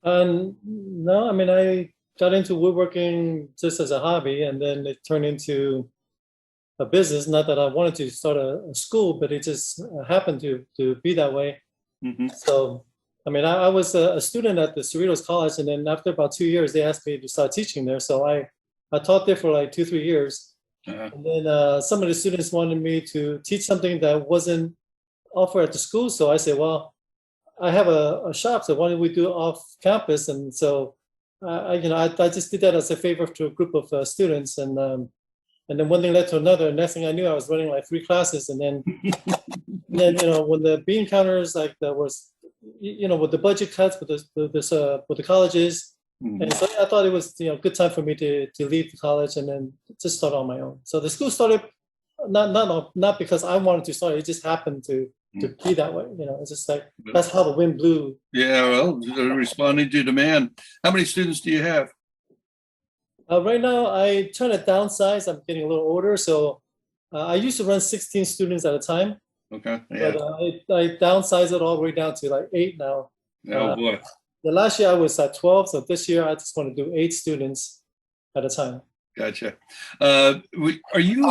No, I mean, I got into woodworking just as a hobby, and then it turned into a business. Not that I wanted to start a school, but it just happened to be that way. Hmm. So, I mean, I was a student at the Cerritos College, and then after about 2 years, they asked me to start teaching there. So I taught there for like 2, 3 years, Uh, and then some of the students wanted me to teach something that wasn't offered at the school. So I said, well, I have a shop, so why don't we do it off campus? And so, I just did that as a favor to a group of students, and then one thing led to another. Next thing I knew, I was running like 3 classes, and then when the bean counters like that was, with the budget cuts with the colleges, and mhm. so I thought it was good time for me to leave the college and then just start on my own. So the school started not because I wanted to start. It just happened to be that way. It's just like that's how the wind blew. Yeah, well, they're responding to demand. How many students do you have? Right now, I trying to downsize. I'm getting a little older, so I used to run 16 students at a time, Okay, but yeah. I downsized it all the way down to like 8 now. Oh Uh, boy, the last year I was at 12, so this year I just want to do 8 students at a time. gotcha. Are you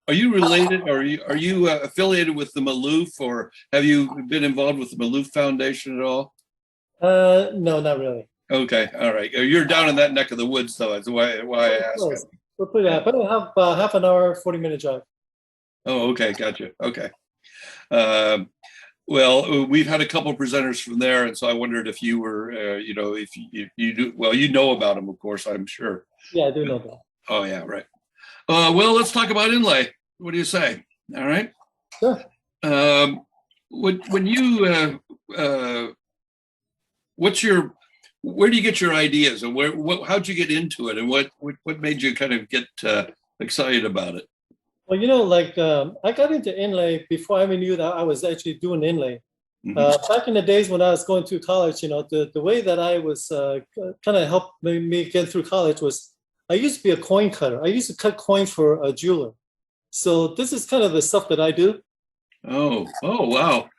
are you related? Or are you affiliated with the Maloof, or have you been involved with the Maloof Foundation at all? No, not really. Okay, all right. You're down in that neck of the woods, though. That's why I We're ask. close. We're pretty, Yeah. but I have half an hour, 40-minute drive. Oh, okay, gotcha. Okay. Um, well, we've had a couple presenters from there, and so I wondered if you were, if you do well, you know about them, of course, I'm sure. Yeah, I do know that. Oh yeah, right. Well, let's talk about inlay. What do you say? All right. Sure. Um, when you what's your where do you get your ideas, and how'd you get into it, and what made you kind of get excited about it? Well, I got into inlay before I even knew that I was actually doing inlay. Hmm. Back in the days when I was going through college, the way that I was kind of helped me get through college was I used to be a coin cutter. I used to cut coins for a jeweler. So this is kind of the stuff that I do. Oh, wow.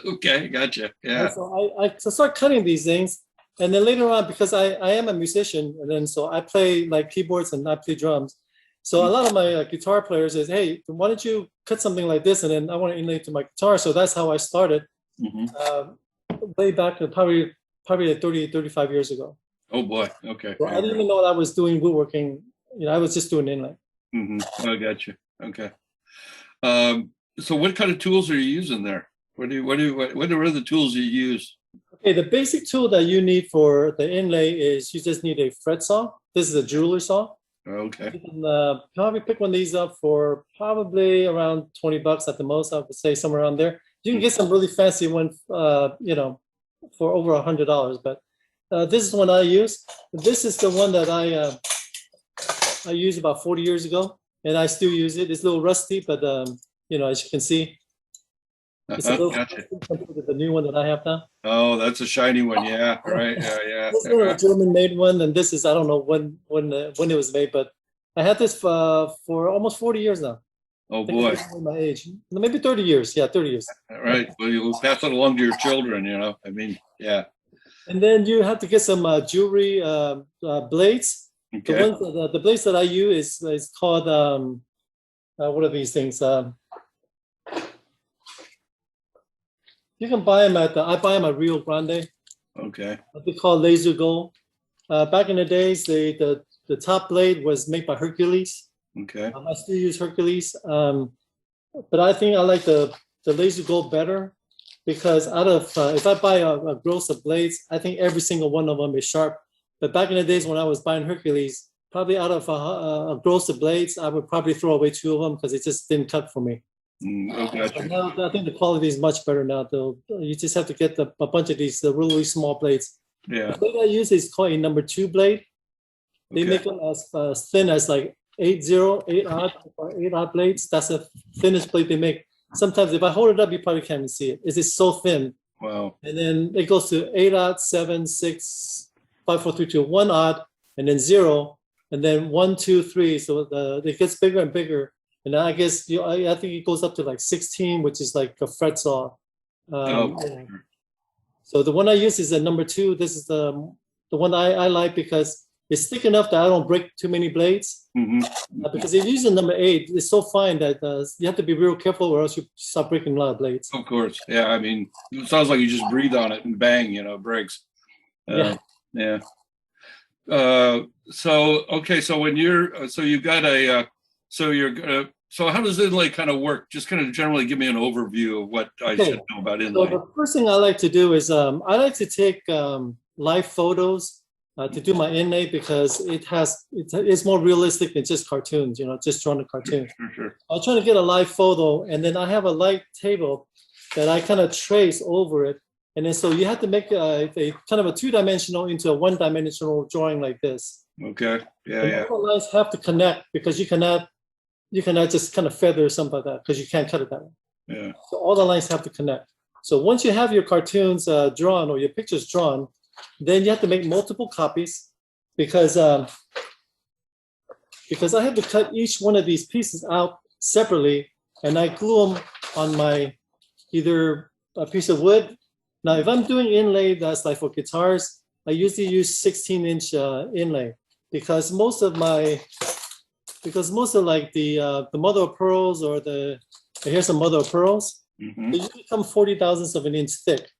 Okay, gotcha. Right? Yeah. So I start cutting these things. And then later on, because I am a musician, and then so I play like keyboards and I play drums. So a lot of my guitar players says, hey, why don't you cut something like this? And then I want to inlay it to my guitar. So that's how I started Hmm. uh, way back probably like 30, 35 years ago. Oh boy. Okay. So I Yeah. didn't even know that I was doing woodworking. I was just doing inlay. Hmm. I gotcha. Okay. So what kind of tools are you using there? What are the tools you use? Okay, the basic tool that you need for the inlay is you just need a fret saw. This is a jeweler saw. Okay. You can probably pick one of these up for probably around $20 at the most. I would say somewhere around there. You can get some really fancy one, for over $100. But this is the one I use. This is the one that I used about 40 years ago, and I still use it. It's a little rusty, but as you can see, it's a little Gotcha. compared to the new one that I have now. Oh, that's a shiny one. Yeah. Right. Yeah. Yeah. This is a German-made one, and this is I don't know when it was made, but I had this for almost 40 years now. Oh I think boy. it's my age, maybe 30 years. Yeah, 30 years. All right. Well, you'll pass it along to your children. I mean, yeah. And then you have to get some jewelry blades. Okay. The blades that I use is called what are these things? You can buy them I buy them at Rio Grande. Okay. They call laser gold. Back in the days, the top blade was made by Hercules. Okay. I still use Hercules, but I think I like the laser gold better because out of if I buy a gross of blades, I think every single one of them is sharp. But back in the days when I was buying Hercules, probably out of a gross of blades, I would probably throw away 2 of them because it just didn't cut for me. Oh, But gotcha. now I think the quality is much better now. Though you just have to get a bunch of these really small blades. The Yeah. blade I use is called a number 2 blade. They Okay. make them as thin as like 8 odd or 8 odd blades. That's the thinnest blade they make. Sometimes if I hold it up, you probably can't even see it. It's just so thin. Wow. And then it goes to 8 odd, 7, 6, 5, 4, 3, 2, 1 odd, and then 0, and then 1, 2, 3. So it gets bigger and bigger. And I guess I think it goes up to like 16, which is like a fret saw. Oh. So the one I use is a number 2. This is the one I like because it's thick enough that I don't break too many blades. Because if you use a number 8, it's so fine that you have to be real careful or else you start breaking a lot of blades. Of course. Yeah. I mean, it sounds like you just breathe on it and bang, it breaks. Yeah. So, okay. So when you've got so how does Inlay kind of work? Just kind of generally give me an overview of what I should know about Inlay. So the first thing I like to do is I like to take live photos to do my inlay because it's more realistic than just cartoons, just drawing a cartoon. Sure. I'm trying to get a live photo, and then I have a light table that I kind of trace over it. And then so you have to make a kind of a 2-dimensional into a 1-dimensional drawing like this. Okay. Yeah. All the lines have to connect because you cannot just kind of feather something like that because you can't cut it that way. Yeah. So all the lines have to connect. So once you have your cartoons drawn or your pictures drawn, then you have to make multiple copies because I have to cut each one of these pieces out separately, and I glue them on my either a piece of wood. Now, if I'm doing inlay that's like for guitars, I usually use 16-inch inlay because most of like the mother of pearls or here's some mother of pearls, they usually come 40,000ths of an inch thick.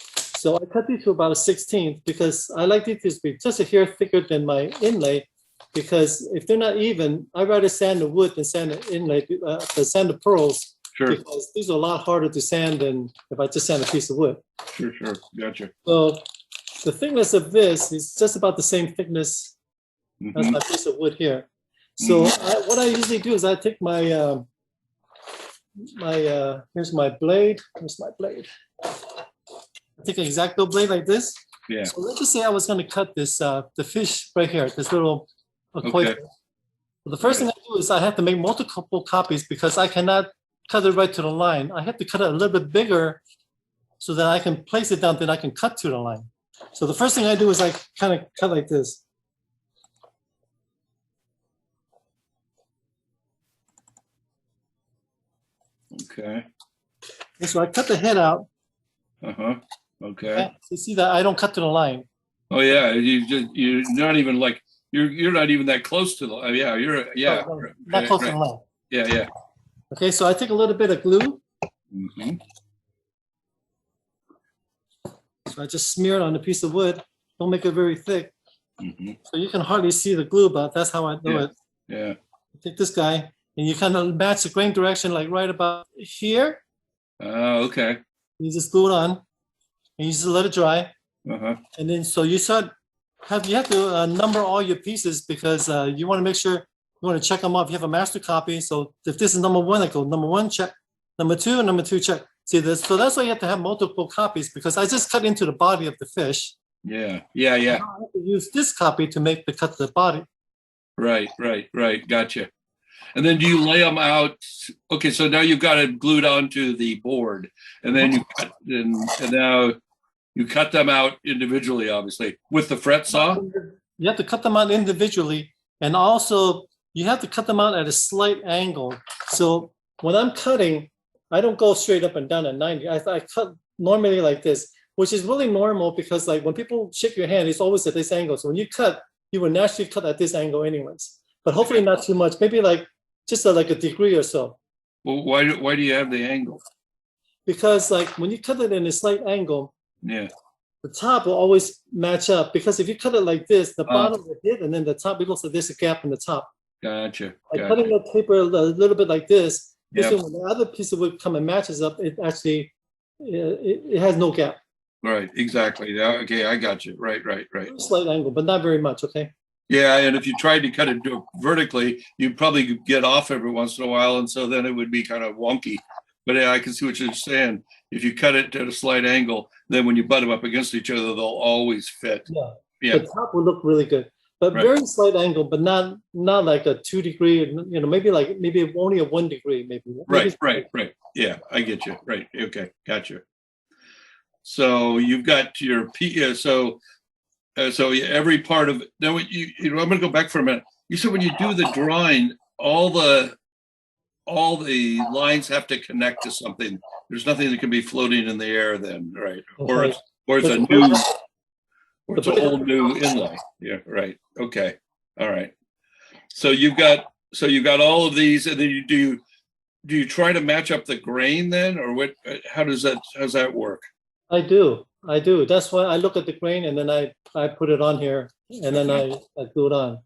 So I cut these to about a 16th because I like these to be just a hair thicker than my inlay, because if they're not even, I'd rather sand the wood than sand the inlay, sand the pearls. Sure. Because these are a lot harder to sand than if I just sand a piece of wood. Sure. Gotcha. So the thickness of this is just about the same thickness as my piece of wood here. So what I usually do is I take my here's my blade. Here's my blade. I take an X-Acto blade like this. Yeah. So let's just say I was going to cut this the fish right here, this little koi fish. The first thing I do is I have to make multiple copies because I cannot cut it right to the line. I have to cut it a little bit bigger so that I can place it down, then I can cut to the line. So the first thing I do is I kind of cut like this. Okay. And so I cut the head out. Okay. So you see that I don't cut to the line. Oh yeah, you're not even like you're not even that close to the Not close to the line. Yeah. Okay, so I take a little bit of glue. So I just smear it on a piece of wood. Don't make it very thick. So you can hardly see the glue, but that's how I do it. Yeah. Take this guy and you kind of match the grain direction like right about here. Oh, okay. You just glue it on and you just let it dry. And then so you have to number all your pieces because you want to make sure you want to check them off. You have a master copy. So if this is number 1, I go number 1, check. Number 2, and number 2, check. See this? So that's why you have to have multiple copies because I just cut into the body of the fish. Yeah. Now I have to use this copy to make the cut to the body. Right. Gotcha. And then do you lay them out? Okay, so now you've got it glued onto the board, and then you cut, and now you cut them out individually, obviously, with the fret saw. You have to cut them out individually, and also you have to cut them out at a slight angle. So when I'm cutting, I don't go straight up and down at 90. I cut normally like this, which is really normal because like when people shake your hand, it's always at this angle. So when you cut, you will naturally cut at this angle anyways, but hopefully not too much, maybe like just like a degree or so. Well, why do you have the angle? Because like when you cut it in a slight angle, the top will always match up. Because if you cut it like this, the bottom will hit, and then the top, it looks like there's a gap in the top. Gotcha. Cutting the paper a little bit like this, when the other piece of wood come and matches up, it actually it has no gap. Right. Exactly. Yeah. Okay. I got you. Right. Slight angle, but not very much. Okay. Yeah, and if you tried to cut it vertically, you'd probably get off every once in a while, and so then it would be kind of wonky. But yeah, I can see what you're saying. If you cut it at a slight angle, then when you butt them up against each other, they'll always fit. Yeah. The top will look really good, but very slight angle, but not like a 2 degree. Maybe only a 1 degree, maybe. Right. Yeah, I get you. Right. Okay, gotcha. So you've got your so every part of now I'm going to go back for a minute. You said when you do the drawing, all the lines have to connect to something. There's nothing that can be floating in the air then, right? Or Or it's But a the new, blade- or it's a whole new inlay. Yeah, right. Okay. All right. So you've got all of these, and then do you try to match up the grain then, or what? How's that work? I do. That's why I look at the grain and then I put it on here and then I glue it on.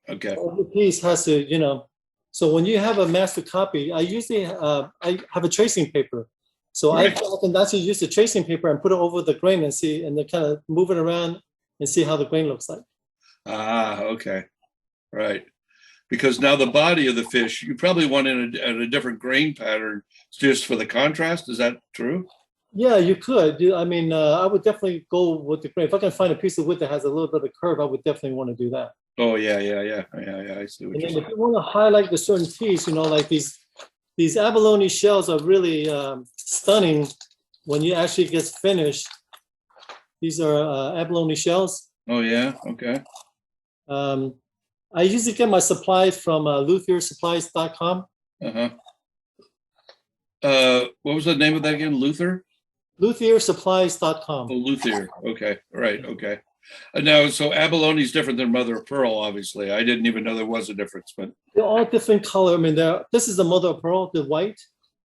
Okay. Every piece has to, so when you have a master copy, I usually I have a tracing paper. So Right. I can actually use the tracing paper and put it over the grain and see, and then kind of move it around and see how the grain looks like. Ah, okay. Right. Because now the body of the fish, you probably want a different grain pattern just for the contrast. Is that true? Yeah, you could. I mean, I would definitely go with the grain. If I can find a piece of wood that has a little bit of curve, I would definitely want to do that. Oh, yeah. I see what And you're then saying. if you want to highlight the certain piece, like these abalone shells are really stunning when you actually get finished. These are abalone shells. Oh, yeah. Okay. I usually get my supplies from luthiersupplies.com. Uh-huh. What was the name of that again? Luther? luthiersupplies.com. Oh, Luthier. Okay. Right. Okay. Now, so abalone is different than mother of pearl, obviously. I didn't even know there was a difference, but They're all different color. I mean, this is the mother of pearl, the white.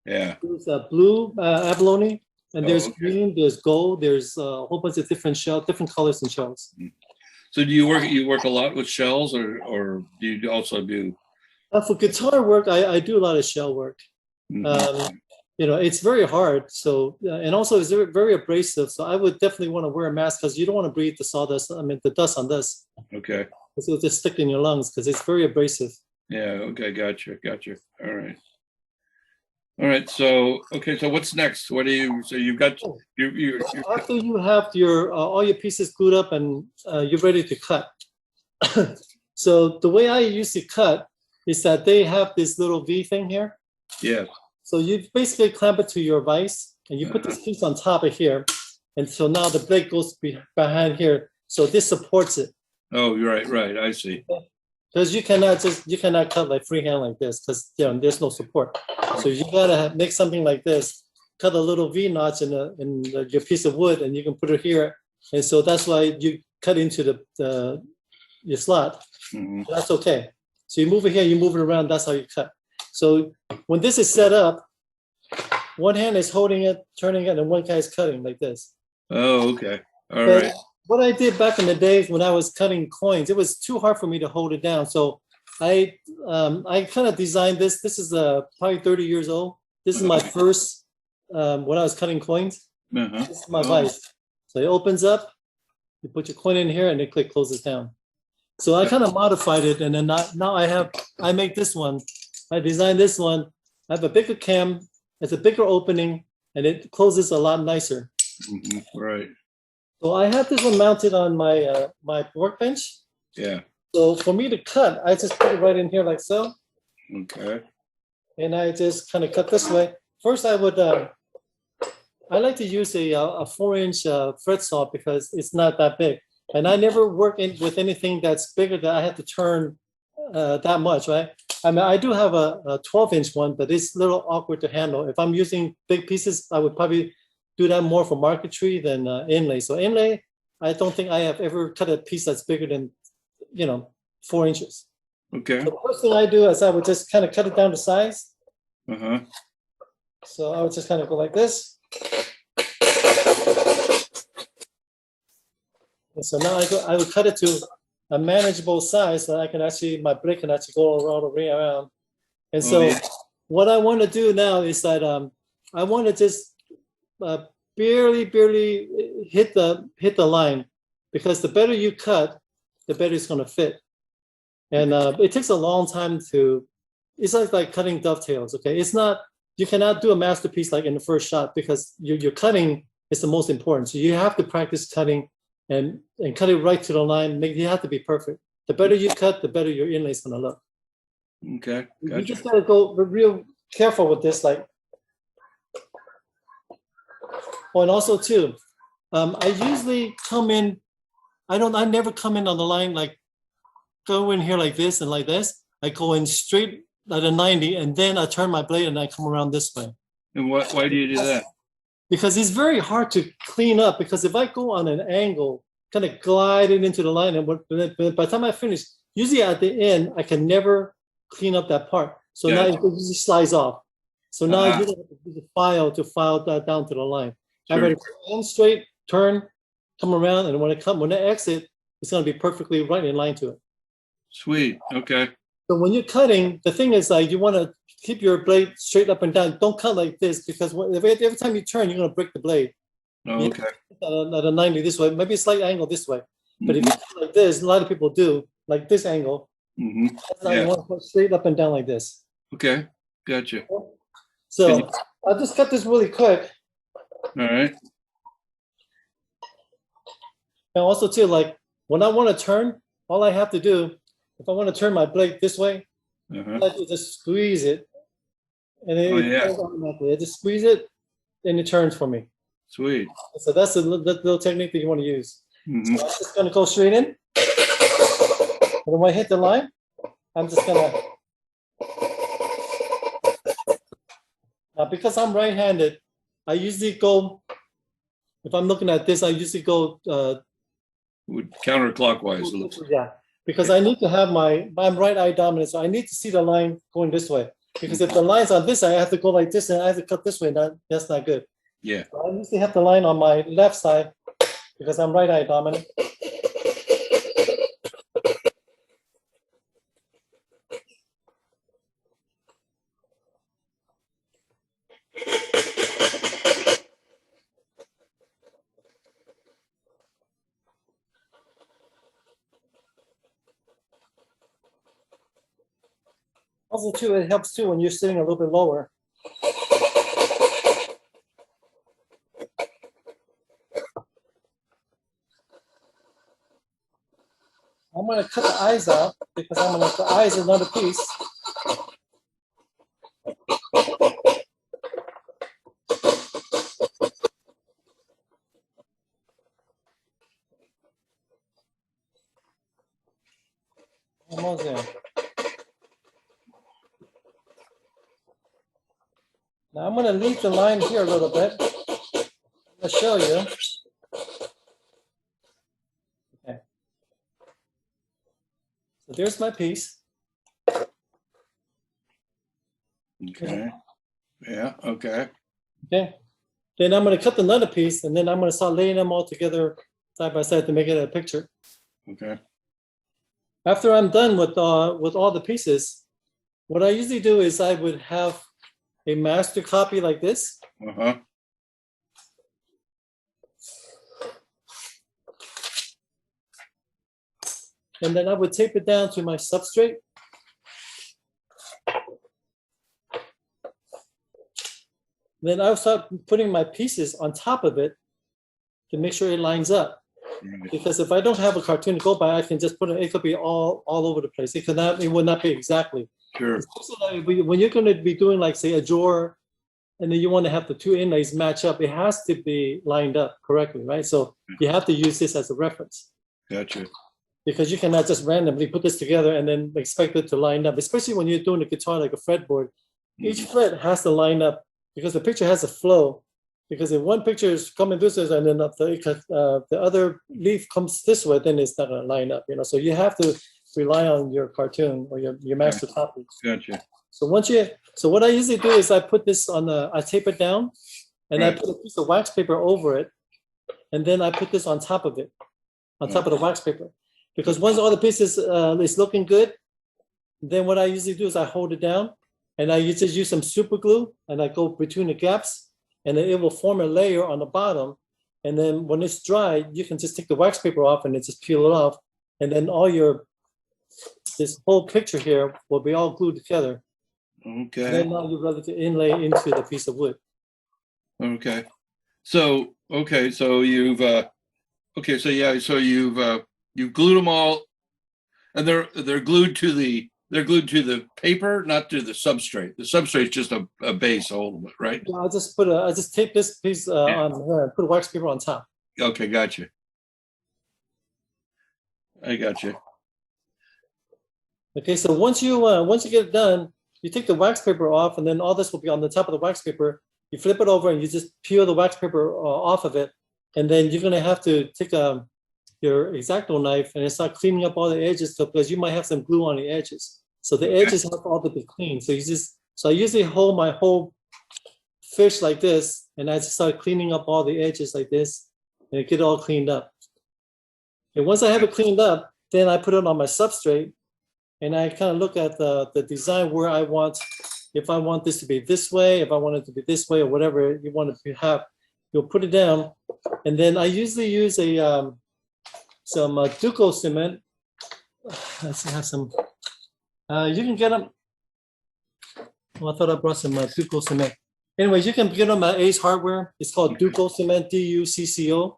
yeah. There's a blue abalone, and there's okay. green, there's gold, there's a whole bunch of different colors and shells. So do you work a lot with shells, or do you also do? For guitar work, I do a lot of shell work. Mhm. It's very hard. So, and also it's very, very abrasive. So I would definitely want to wear a mask because you don't want to breathe the sawdust. I mean, the dust on this. Okay. Because it'll just stick in your lungs because it's very abrasive. Yeah. Okay. Gotcha. All right. All right. So, okay. So what's next? What do you? So you've got you. After you have your all your pieces glued up and you're ready to cut. So the way I usually cut is that they have this little V thing here. Yes. So you basically clamp it to your vise and you put this piece on top of here. And so now the blade goes behind here. So this supports it. Oh, you're right. Right. I see. Because you cannot cut like freehand like this because there's no support. So you gotta make something like this, cut a little V notch in your piece of wood and you can put it here. And so that's why you cut into your slot. Mhm. That's okay. So you move it here, you move it around, that's how you cut. So when this is set up, one hand is holding it, turning it, and one guy is cutting like this. Oh, okay. All But right. what I did back in the days when I was cutting coins, it was too hard for me to hold it down. So I kind of designed this. This is probably 30 years old. This is my first when I was cutting coins. Uh-huh. This is my vise. So it opens up, you put your coin in here, and then click closes down. So I kind of modified it, and then now I make this one. I designed this one. I have a bigger cam. It's a bigger opening, and it closes a lot nicer. Mhm. Right. So I have this one mounted on my my workbench. Yeah. So for me to cut, I just put it right in here like so, Okay. and I just kind of cut this way. First, I like to use a 4-inch fret saw because it's not that big, and I never work with anything that's bigger that I have to turn that much, right? I mean, I do have a 12-inch one, but it's a little awkward to handle. If I'm using big pieces, I would probably do that more for marquetry than inlay. So inlay, I don't think I have ever cut a piece that's bigger than 4 inches. Okay. So the first thing I do is I would just kind of cut it down to size. Uh-huh. So I would just kind of go like this. And so now I would cut it to a manageable size so my blade can actually go all the way around. And so yeah. what I want to do now is that I want to just barely hit the line, because the better you cut, the better it's going to fit. And it takes a long time it's like cutting dovetails. Okay, you cannot do a masterpiece like in the first shot, because your cutting is the most important. So you have to practice cutting and cut it right to the line. You have to be perfect. The better you cut, the better your inlay is going to look. Okay. Gotcha. You just got to go real careful with this. Like, and also too, I usually come in. I never come in on the line like go in here like this and like this. I go in straight at a 90, and then I turn my blade and I come around this way. And why do you do that? because it's very hard to clean up, because if I go on an angle, kind of glide it into the line, and by the time I finish, usually at the end, I can never clean up that part. So now it just slides off. So now you have to use a file to file that down to the line. I better turn straight, turn, come around, and when I exit, it's going to be perfectly right in line to it. Sweet. Okay. So when you're cutting, the thing is like you want to keep your blade straight up and down. Don't cut like this, because every time you turn, you're going to break the blade. Oh, okay. At a 90 this way, maybe a slight angle this way. But if you cut like this, a lot of people do, like this angle. You want to put straight up and down like this. Okay. Gotcha. So I'll just cut this really quick. All right. And also too, like when I want to turn, all I have to do, if I want to turn my blade this way, I just squeeze it. And then I just squeeze it, and it turns for me. Sweet. So that's the little technique that you want to use. So I'm just going to go straight in. And when I hit the line, I'm just going to. Now, because I'm right-handed, I usually go, if I'm looking at this, I usually go. Counterclockwise. It looks like. Yeah, because I need to have I'm right eye dominant, so I need to see the line going this way. Because if the line's on this side, I have to go like this, and I have to cut this way. That's not good. Yeah. So I usually have the line on my left side because I'm right eye dominant. Also, too, it helps too when you're sitting a little bit lower. I'm going to cut the eyes out because the eyes are another piece. Almost there. Now I'm going to leave the line here a little bit. I'll show you. Okay. So there's my piece. Okay. Yeah. Okay. Okay. Then I'm going to cut another piece, and then I'm going to start laying them all together side by side to make it a picture. Okay. After I'm done with all the pieces, what I usually do is I would have a master copy like this. And then I would tape it down to my substrate. Then I'll start putting my pieces on top of it to make sure it lines up. Because if I don't have a cartoon to go by, I can just put it could be all over the place. It would not be exactly. Sure. Like when you're going to be doing, like, say, a drawer, and then you want to have the two inlays match up, it has to be lined up correctly, right? So you have to use this as a reference. Gotcha. Because you cannot just randomly put this together and then expect it to line up, especially when you're doing a guitar like a fretboard. Each fret has to line up because the picture has a flow. Because if one picture is coming this way and then the other leaf comes this way, then it's not going to line up, So you have to rely on your cartoon or your master copy. Gotcha. So what I usually do is I put this I tape it down, and I put a piece of wax paper over it, and then I put this on top of it, on top of the wax paper. Because once all the pieces is looking good, then what I usually do is I hold it down, and I just use some super glue, and I go between the gaps, and then it will form a layer on the bottom. And then when it's dry, you can just take the wax paper off and then just peel it off, and then this whole picture here will be all glued together. Okay. And then now you're ready to inlay into the piece of wood. Okay. So you've you've glued them all, and they're glued to the paper, not to the substrate. The substrate's just a base hold, right? Yeah, I just tape this piece on here and put wax paper on top. Okay, gotcha. I gotcha. Okay, so once you get it done, you take the wax paper off, and then all this will be on the top of the wax paper. you flip it over and you just peel the wax paper off of it. And then you're gonna have to take your X-Acto knife and start cleaning up all the edges because you might have some glue on the edges. So the edges have all to be clean. So I usually hold my whole fish like this, and I just start cleaning up all the edges like this, and get it all cleaned up. And once I have it cleaned up, then I put it on my substrate, and I kind of look at the design where I want, if I want this to be this way, if I want it to be this way, or whatever you want it to have, you'll put it down. And then I usually use some Duco Cement. Let's have some. You can get them. Well, I thought I brought some Duco Cement. Anyways, you can get them at Ace Hardware. It's called Duco Cement, DUCCO.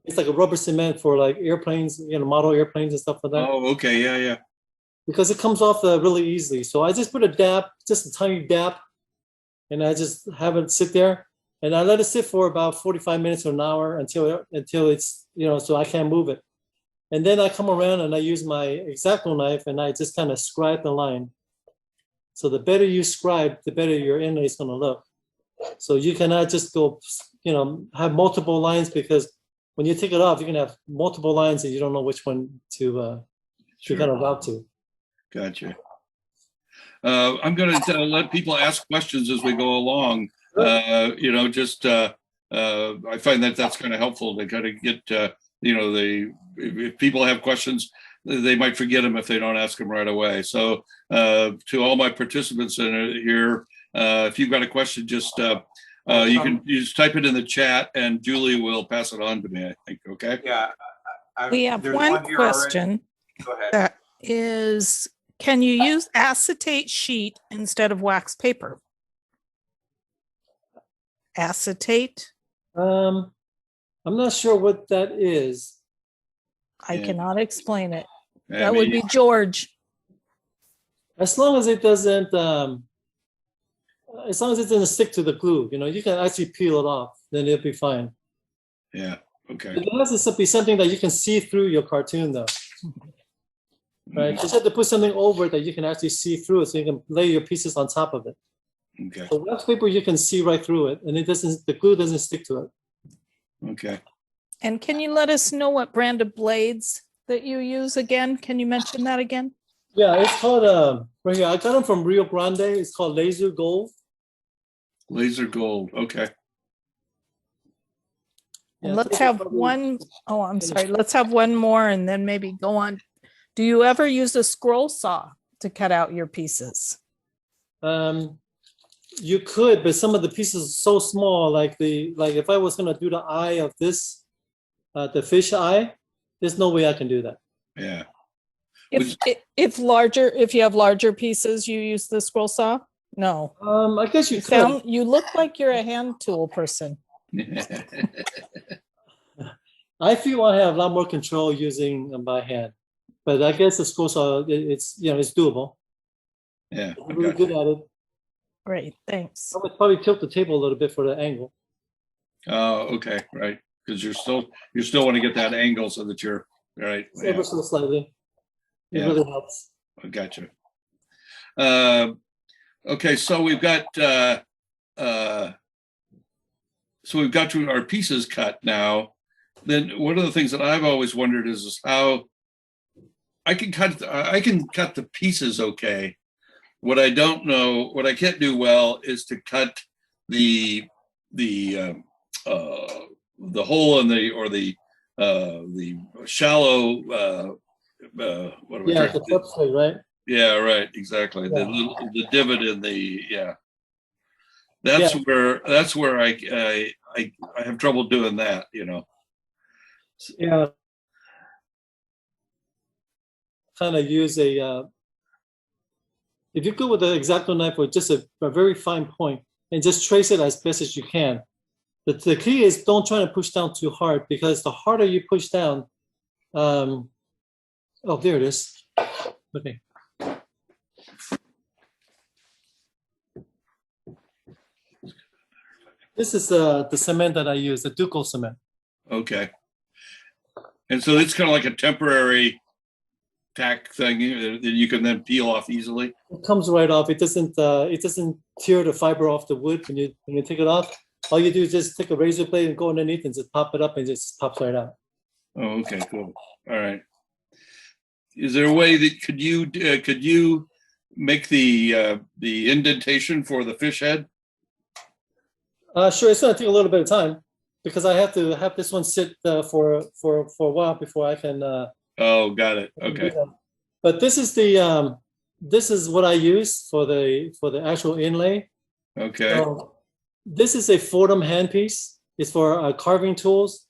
It's like a rubber cement for like airplanes, model airplanes and stuff like that. Oh, okay, yeah. Because it comes off really easily. So I just put a dab, just a tiny dab, and I just have it sit there, and I let it sit for about 45 minutes or an hour until it's, so I can't move it. And then I come around and I use my X-Acto knife and I just kind of scribe the line. So the better you scribe, the better your inlay is going to look. So you cannot just go, have multiple lines, because when you take it off, you can have multiple lines and you don't know which one to kind of route to. Gotcha. I'm going to let people ask questions as we go along. I find that that's kind of helpful to kind of get, if people have questions, they might forget them if they don't ask them right away. So to all my participants in here, if you've got a question, just you just type it in the chat and Julie will pass it on to me, I think. Okay. Yeah. We have one question. Go ahead. That is, can you use acetate sheet instead of wax paper? Acetate? I'm not sure what that is. I cannot explain it. Yeah, That would be George. As long as it doesn't, stick to the glue, you can actually peel it off, then it'll be fine. Yeah. Okay. It has to be something that you can see through your cartoon, though. Right? You just have to put something over it that you can actually see through it, so you can lay your pieces on top of it. Okay. So wax paper, you can see right through it, and the glue doesn't stick to it. Okay. And can you let us know what brand of blades that you use again? Can you mention that again? Yeah, it's called right here. I got them from Rio Grande. It's called Laser Gold. Laser gold. Okay. And Yeah, let's so have probably- one. Oh, I'm sorry. Let's have one more and then maybe go on. Do you ever use a scroll saw to cut out your pieces? You could, but some of the pieces are so small. Like if I was gonna do the eye of this, the fish eye, there's no way I can do that. Yeah. If you have larger pieces, you use the scroll saw? No. I guess you could. You look like you're a hand tool person. I feel I have a lot more control using by hand, but I guess the scroll saw, it's doable. Yeah. I'm really good at it. Great, thanks. I would probably tilt the table a little bit for the angle. Oh, okay. Right. Because you still want to get that angle so that you're right. Yeah. Ever so slightly. It Yeah. really helps. I gotcha. Okay, so we've got to our pieces cut now. Then one of the things that I've always wondered is how I can cut the pieces okay. What I don't know, what I can't do well, is to cut the hole in the shallow what am I Yeah, trying the to- substrate, right? Yeah, right, exactly. Yeah. The divot in the That's where I have trouble doing that, Yeah. Kind of use if you go with the X-Acto knife with just a very fine point and just trace it as best as you can. The key is don't try to push down too hard, because the harder you push down, oh, there it is. Okay. This is the cement that I use, the Duco Cement. Okay. And so it's kind of like a temporary tack thing that you can then peel off easily. It comes right off. It doesn't tear the fiber off the wood when you take it off. All you do is just take a razor blade and go underneath and just pop it up and it just pops right out. Oh, okay, cool. All right. Is there a way that could you make the indentation for the fish head? Sure, it's gonna take a little bit of time because I have to have this one sit for a while before I can. Oh, got it. Okay. But this is this is what I use for the actual inlay. Okay. So this is a Fordham handpiece. It's for carving tools.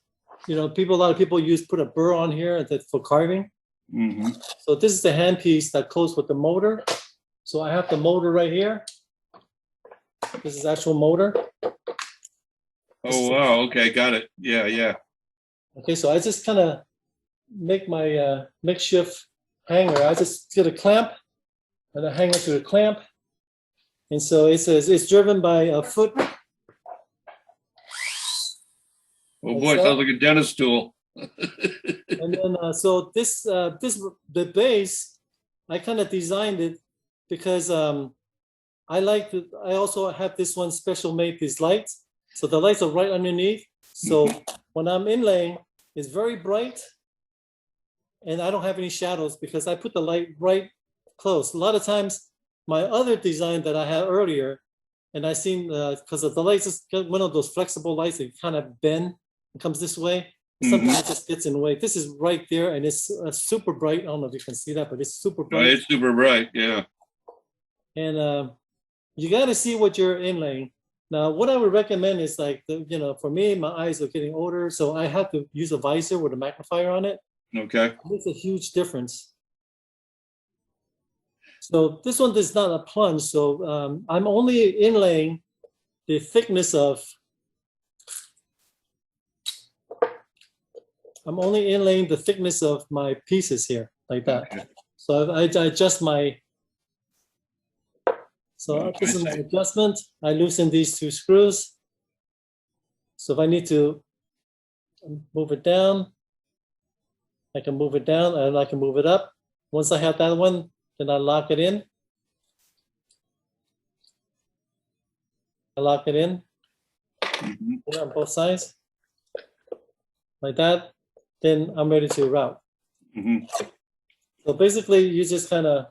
You know, a lot of people put a burr on here for carving. Mm-hmm. So this is the handpiece that goes with the motor. So I have the motor right here. This is actual motor. Oh, wow. Okay, got it. Yeah, yeah. Okay, so I just kind of make my makeshift hanger. I just get a clamp and a hanger to the clamp. And so it's driven by a foot. Oh boy, sounds like a dentist tool. And then so the base, I kind of designed it because I also have this one special made, these lights. So the lights are right underneath. So when I'm inlaying, it's very bright and I don't have any shadows because I put the light right close. A lot of times my other design that I had earlier, and I seen because of the lights is one of those flexible lights that kind of bend and comes this way. Sometimes it just gets in the way. This is right there and it's super bright. I don't know if you can see that, but it's super bright. Oh, it's super bright, yeah. And you got to see what you're inlaying. Now, what I would recommend is like, for me, my eyes are getting older, so I have to use a visor with a magnifier on it. Okay. It makes a huge difference. So this one is not a plunge, so I'm only inlaying the thickness of, my pieces here, like that. Okay. So I adjust my, so this is my adjustment. I loosen these two screws. So if I need to move it down, I can move it down and I can move it up. Once I have that one, then I lock it in. I lock it in on both sides like that. Then I'm ready to route. So basically, you just kind of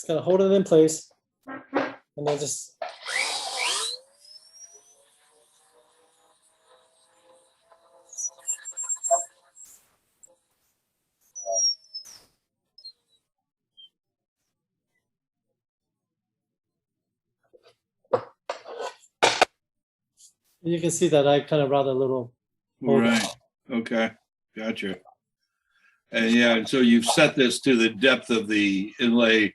hold it in place, and then just you can see that I kind of route a little. Right. Okay. Gotcha. And yeah, and so you've set this to the depth of the inlay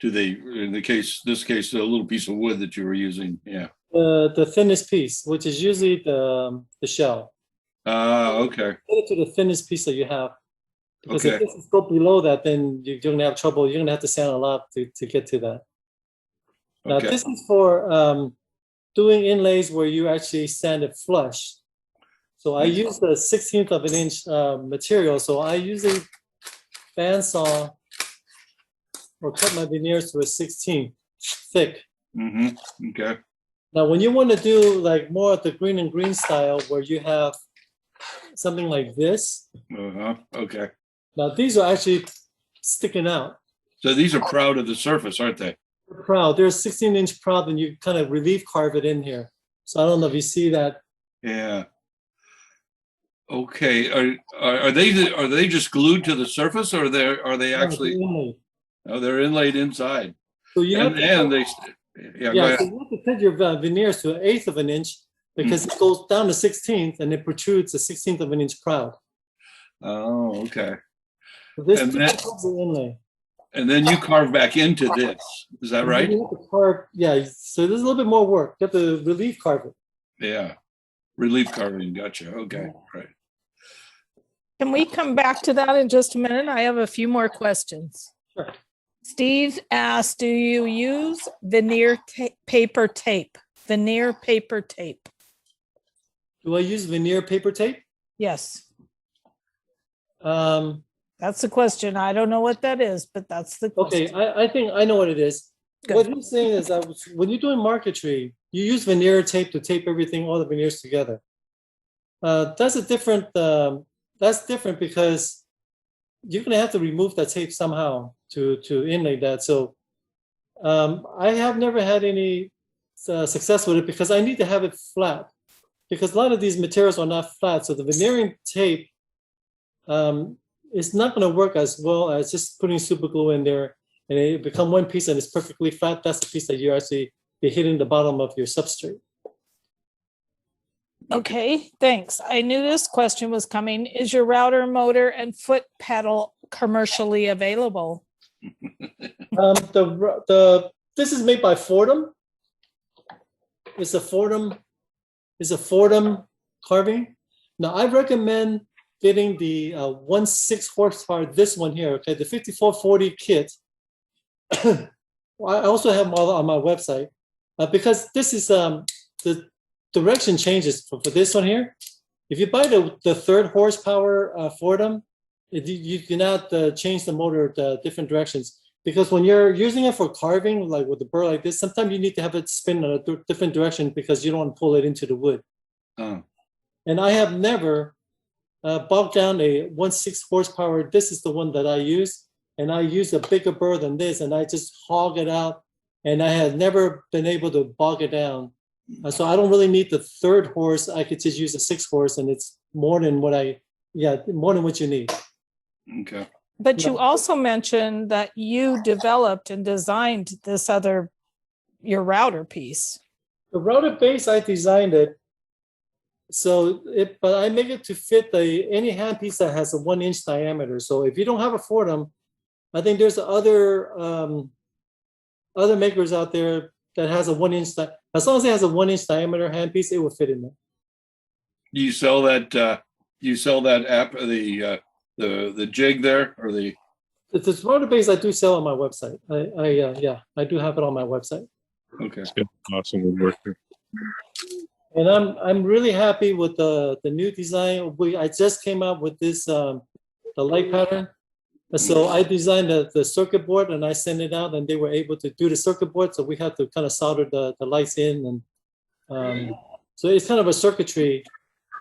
to this case, a little piece of wood that you were using. Yeah. The thinnest piece, which is usually the shell. Okay. Get it to the thinnest piece that you have. Because Okay. if this go below that, then you're gonna have trouble. You're gonna have to sand a lot to get to that. Now Okay. this is for doing inlays where you actually sand it flush. So I use the 1/16 of an inch material. So I usually bandsaw or cut my veneers to a 16 thick. Okay. Now, when you want to do like more of the green and green style where you have something like this, Okay. now these are actually sticking out. So these are proud of the surface, aren't they? Proud. They're 16-inch proud, and you kind of relief carve it in here. So I don't know if you see that. Yeah. Okay. Are they just glued to the surface, or are they actually? Oh, they're inlaid inside. So you have to, yeah. yeah. So you have to cut your veneers to 1/8 of an inch because it goes down to 16th and it protrudes a 16th of an inch proud. Oh, okay. So this And is that- the inlay. And then you carve back into this. Is that right? You have to carve, yeah. So there's a little bit more work. You have to relief carve it. Yeah. Relief carving. Gotcha. Okay. Right. Can we come back to that in just a minute? I have a few more questions. Sure. Steve asked, do you use veneer paper tape? Veneer paper tape. Do I use veneer paper tape? Yes, Um, that's the question. I don't know what that is, but that's the okay, question. I think I know what it is. Good. What he's saying is that when you're doing marquetry, you use veneer tape to tape everything, all the veneers together. That's a different. That's different because you're gonna have to remove that tape somehow to inlay that. So I have never had any success with it because I need to have it flat. Because a lot of these materials are not flat, so the veneering tape is not going to work as well as just putting super glue in there and it become one piece and it's perfectly flat. That's the piece that you actually be hitting the bottom of your substrate. Okay, thanks. I knew this question was coming. Is your router, motor, and foot pedal commercially available? This is made by Fordham. It's a Fordham carving. Now I recommend getting the 1.6 horsepower. This one here, okay, the 5440 kit. I also have model on my website because this is the direction changes for this one here. If you buy the 3rd horsepower Fordham, you cannot change the motor to different directions. Because when you're using it for carving, like with the burr like this, sometimes you need to have it spin in a different direction because you don't want to pull it into the wood. Oh. And I have never bogged down a 1.6 horsepower. This is the one that I use. And I use a bigger burr than this, and I just hog it out. And I have never been able to bog it down. So I don't really need the 3rd horse. I could just use a 6 horse, and it's more than what more than what you need. Okay. But you also mentioned that you developed and designed your router piece. The router base, I designed it. But I make it to fit any handpiece that has a 1-inch diameter. So if you don't have a Fordham, I think there's other makers out there that has a 1-inch. As long as it has a 1-inch diameter handpiece, it will fit in there. You sell that? You sell that app? The jig there or the This router base I do sell on my website. I do have it on my website. okay. Awesome work there. And I'm really happy with the new design. I just came out with this the light pattern. So I designed the circuit board and I sent it out and they were able to do the circuit board. So we had to kind of solder the lights in and so it's kind of a circuitry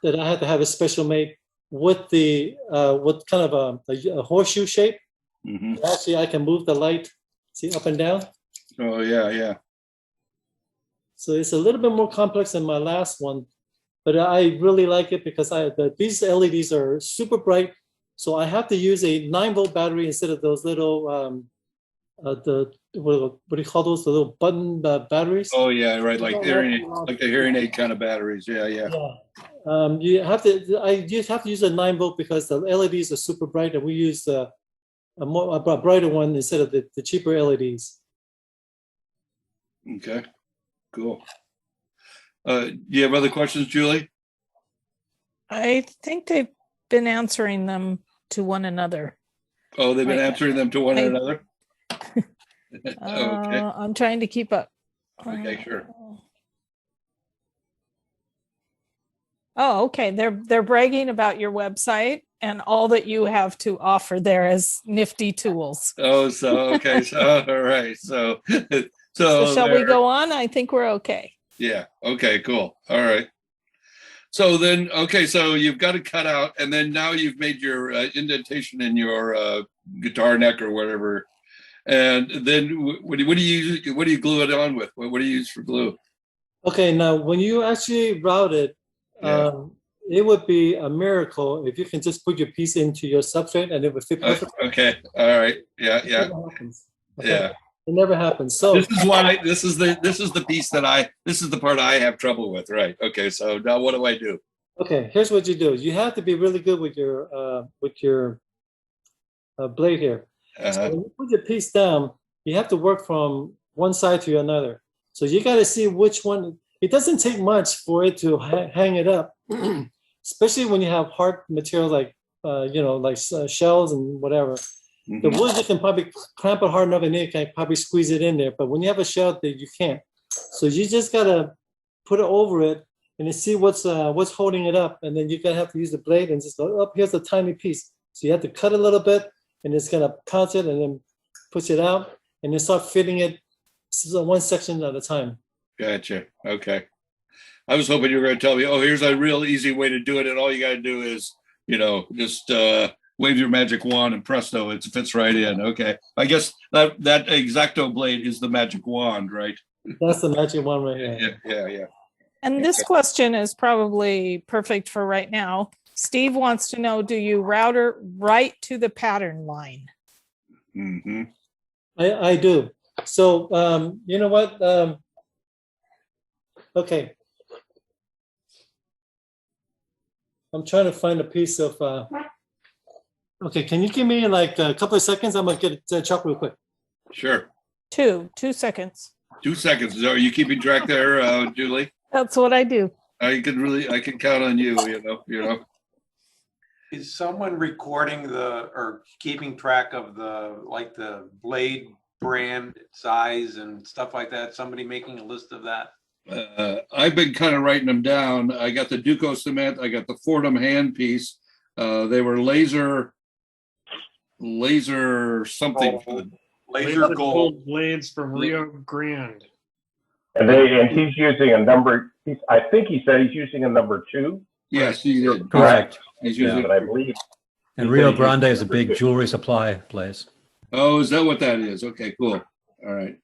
that I had to have a special made with with kind of a horseshoe shape. Mm-hmm. Actually, I can move the light, see, up and down. Oh yeah. So it's a little bit more complex than my last one, but I really like it because these LEDs are super bright. So I have to use a 9-volt battery instead of those little what do you call those? The little button batteries. Oh yeah, right. Like the hearing aid kind of batteries. Yeah. You have to use a 9-volt because the LEDs are super bright, and we use a brighter one instead of the cheaper LEDs. Okay. Cool. Do you have other questions, Julie? I think they've been answering them to one another. Oh, they've been answering them to one another. Okay. I'm trying to keep up. Okay, sure. Oh, okay. They're bragging about your website and all that you have to offer there as nifty tools. Oh, so okay. So all right. So shall we go on? I think we're okay. Yeah. Okay, cool. All right. So then, okay, so you've got it cut out, and then now you've made your indentation in your guitar neck or whatever. And then what do you glue it on with? What do you use for glue? Okay, now when you actually route it, it would be a miracle if you can just put your piece into your substrate and it would fit perfectly. Okay, all right, yeah. Okay? It never happens. So this is why this is the piece that this is the part I have trouble with, right? Okay, so now what do I do? Okay, here's what you do. You have to be really good with your blade here. So when you put your piece down, you have to work from one side to another. So you got to see which one. It doesn't take much for it to hang it up, especially when you have hard material like shells and whatever. The wood, you can probably clamp it hard enough and then you can probably squeeze it in there. But when you have a shell, you can't. So you just got to put it over it and then see what's holding it up, and then you're gonna have to use the blade and just go, oh, here's a tiny piece. So you have to cut a little bit, and it's gonna count it, and then push it out, and then start fitting it one section at a time. Gotcha. Okay. I was hoping you were going to tell me, oh, here's a real easy way to do it, and all you got to do is, just wave your magic wand and presto, it fits right in. Okay. I guess that X-Acto blade is the magic wand, right? That's the magic wand right here. Yeah. And this question is probably perfect for right now. Steve wants to know, do you router right to the pattern line? Mm-hmm. I do. So, you know what? Okay. I'm trying to find a piece of, okay, can you give me like a couple of seconds? I'm gonna get the chalk real quick. Sure. 2 seconds. 2 seconds. Are you keeping track there, Julie? That's what I do. I can count on you, you know. Is someone recording or keeping track of the blade brand size and stuff like that? Somebody making a list of that? I've been kind of writing them down. I got the Duco Cement. I got the Fordham Handpiece. They were laser something. Laser gold blades from Rio Grande. And he's using a number. I think he said he's using a number 2. Yes, he did. Correct. He's using. But I believe. And Rio Grande is a big jewelry supply place. Oh, is that what that is? Okay, cool. All right.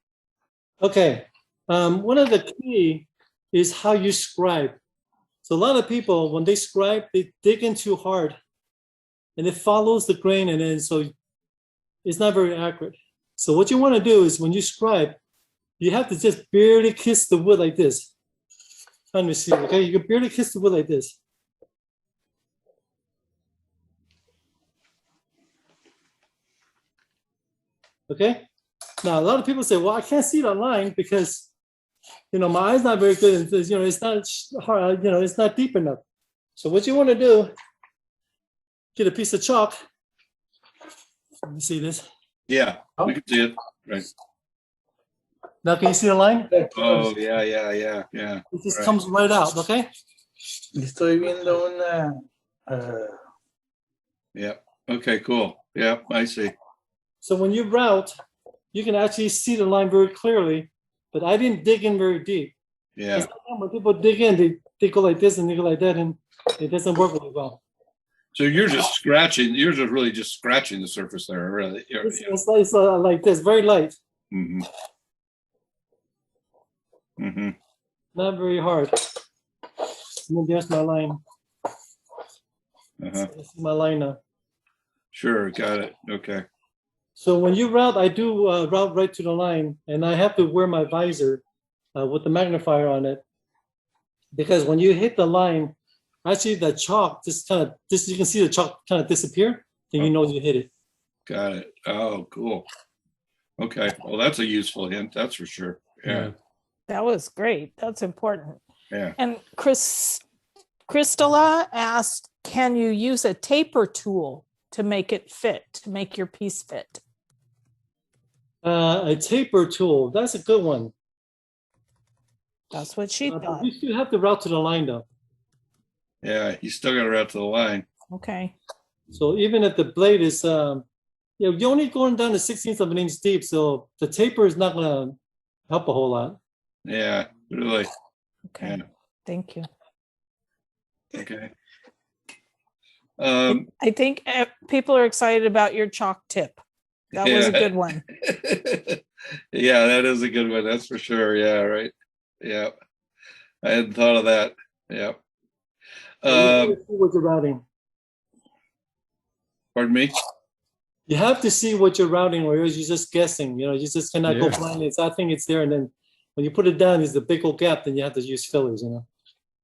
Okay. One of the key is how you scribe. So a lot of people, when they scribe, they dig in too hard, and it follows the grain, and then so it's not very accurate. So what you want to do is when you scribe, you have to just barely kiss the wood like this. Let me see. Okay, you can barely kiss the wood like this. Okay. Now a lot of people say, "Well, I can't see the line because." My eye's not very good, and it's not hard, it's not deep enough. So what you want to do, get a piece of chalk. Let me see this. Yeah, we can see it. Right. Now can you see the line? Oh, yeah. It just comes right out, okay? Estoy viendo una. Yeah. Okay, cool. Yeah, I see. So when you route, you can actually see the line very clearly, but I didn't dig in very deep. Yeah. When people dig in, they go like this and they go like that, and it doesn't work really well. So you're just scratching. You're just really just scratching the surface there, really. It's like this, very light. Mm-hmm. Mm-hmm. Not very hard. And then there's my line. Uh-huh. This is my line now. Sure, got it. Okay. So when you route, I do route right to the line, and I have to wear my visor with the magnifier on it, because when you hit the line, actually the chalk you can see the chalk kind of disappear, then you know you hit it. Got it. Oh, cool. Okay. Well, that's a useful hint. That's for sure. Yeah. That was great. That's important. Yeah. And Christella asked, can you use a taper tool to make it fit, to make your piece fit? A taper tool, that's a good one. That's what she thought. You still have to route to the line though. Yeah, you still got to route to the line. Okay. So even if the blade is, you're only going down to 1/16 of an inch deep, so the taper is not going to help a whole lot. Yeah, really. Okay. Yeah. Thank you. Okay. I think people are excited about your chalk tip. That was a good one. Yeah, that is a good one. That's for sure. Yeah, right. Yeah. I hadn't thought of that. Yeah. What you're routing. Pardon me? You have to see what you're routing, or else you're just guessing. You just cannot go blindly. I think it's there, and then when you put it down, there's a big old gap. Then you have to use fillers.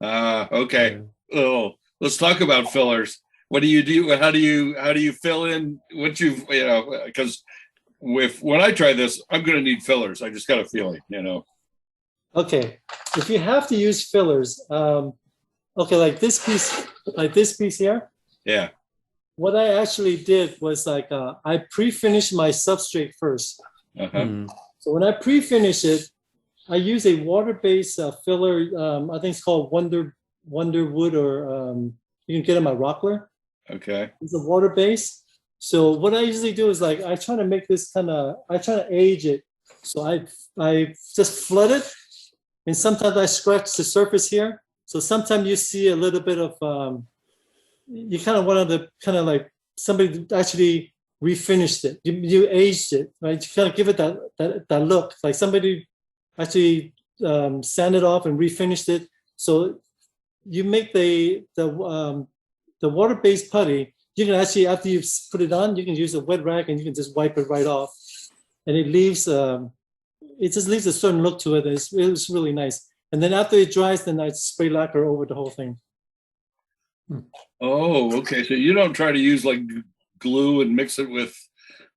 Okay. Oh, let's talk about fillers. What do you do? How do you fill in what you've, because when I try this, I'm going to need fillers. I just got a feeling, Okay. If you have to use fillers, okay, like this piece here. Yeah. What I actually did was I pre-finished my substrate first. Uh-huh. So when I pre-finish it, I use a water-based filler. I think it's called Wonder Wood, or you can get them at Rockler. Okay. It's a water base. So what I usually do is like I try to make this I try to age it. So I just flood it, and sometimes I scratch the surface here. So sometimes you see a little bit of you kind of want to kind of like somebody actually refinished it. You aged it, right? You kind of give it that look, like somebody actually sanded off and refinished it. So you make the water-based putty. You can actually, after you put it on, you can use a wet rag and you can just wipe it right off, and it leaves it just leaves a certain look to it. It's really nice. And then after it dries, then I spray lacquer over the whole thing. Oh, okay. So you don't try to use like glue and mix it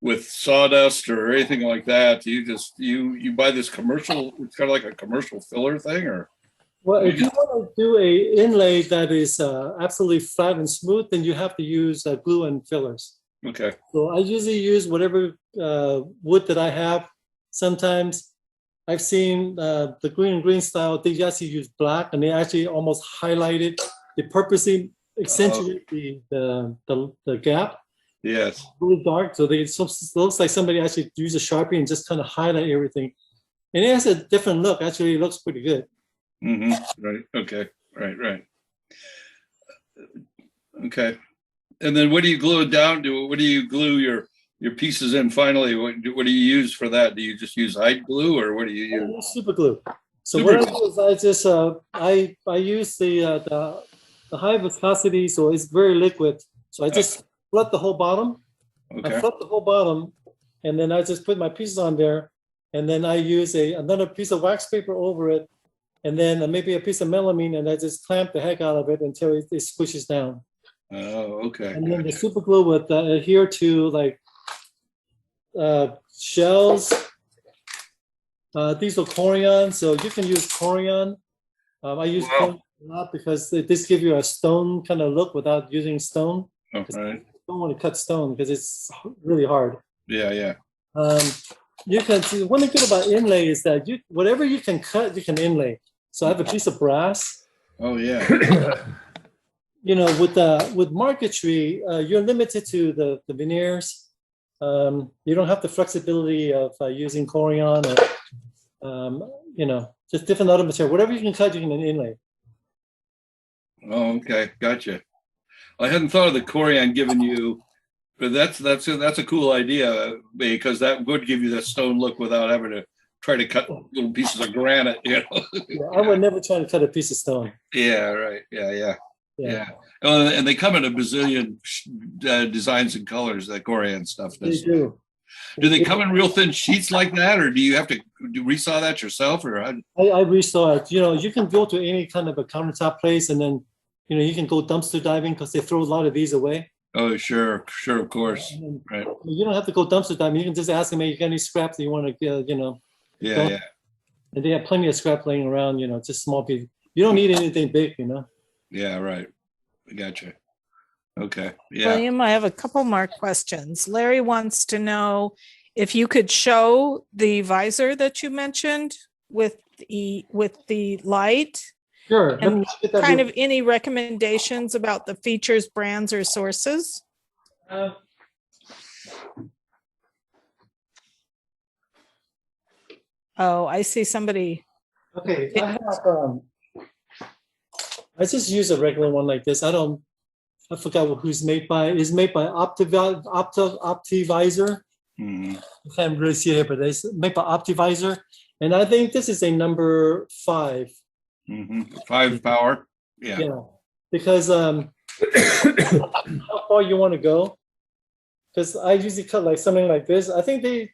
with sawdust or anything like that. You just you buy this commercial. It's kind of like a commercial filler thing, or. Well, if you want to do a inlay that is absolutely flat and smooth, then you have to use glue and fillers. Okay. So I usually use whatever wood that I have. Sometimes I've seen the green and green style, they actually use black and they actually almost highlight it. They purposely accentuate the gap. Yes. Really dark. So it looks like somebody actually used a Sharpie and just kind of highlight everything. And it has a different look. Actually, it looks pretty good. Mm-hmm. Right. Okay. Right. Okay. And then what do you glue it down to? What do you glue your pieces in finally? What do you use for that? Do you just use hide glue, or what do you use? Super glue. So Super what I do is I just I use the high viscosity, so it's very liquid. So I just flood the whole bottom. Okay. I flood the whole bottom, and then I just put my pieces on there, and then I use another piece of wax paper over it, and then maybe a piece of melamine, and I just clamp the heck out of it until it squishes down. Oh, okay. And then the super glue would adhere to like shells. These are corian, so you can use corian. I use corian a lot because this gives you a stone kind of look without using stone. Oh, right. I don't want to cut stone because it's really hard. Yeah. You can see one thing good about inlay is that whatever you can cut, you can inlay. So I have a piece of brass. Oh, yeah. With marquetry, you're limited to the veneers. You don't have the flexibility of using corian or just different other material. Whatever you can cut, you can inlay. Oh, okay. Gotcha. I hadn't thought of the corian giving you, but that's a cool idea because that would give you that stone look without having to try to cut little pieces of granite. Yeah, I would never try to cut a piece of stone. Yeah. Right. Yeah. And they come in a bazillion designs and colors. That corian stuff. They do. Do they come in real thin sheets like that, or do you have to resaw that yourself, or how? I resaw it. You can go to any kind of a countertop place, and then you can go dumpster diving because they throw a lot of these away. Oh, sure, of course. Right. You don't have to go dumpster diving. You can just ask them, "Hey, you got any scraps that you want to get?" Yeah. And they have plenty of scrap laying around. Just small pieces. You don't need anything big. Yeah. Right. I gotcha. Okay. Yeah. William, I have a couple more questions. Larry wants to know if you could show the visor that you mentioned with the light. Sure. And kind of any recommendations about the features, brands, or sources? Oh, I see somebody. Okay, I just use a regular one like this. I forgot who's made by. It's made by Optivisor. Mm-hmm. I can't really see it, but it's made by Optivisor, and I think this is a number 5. Mm-hmm. 5 power. Yeah. Because how far you want to go? Because I usually cut like something like this. I think they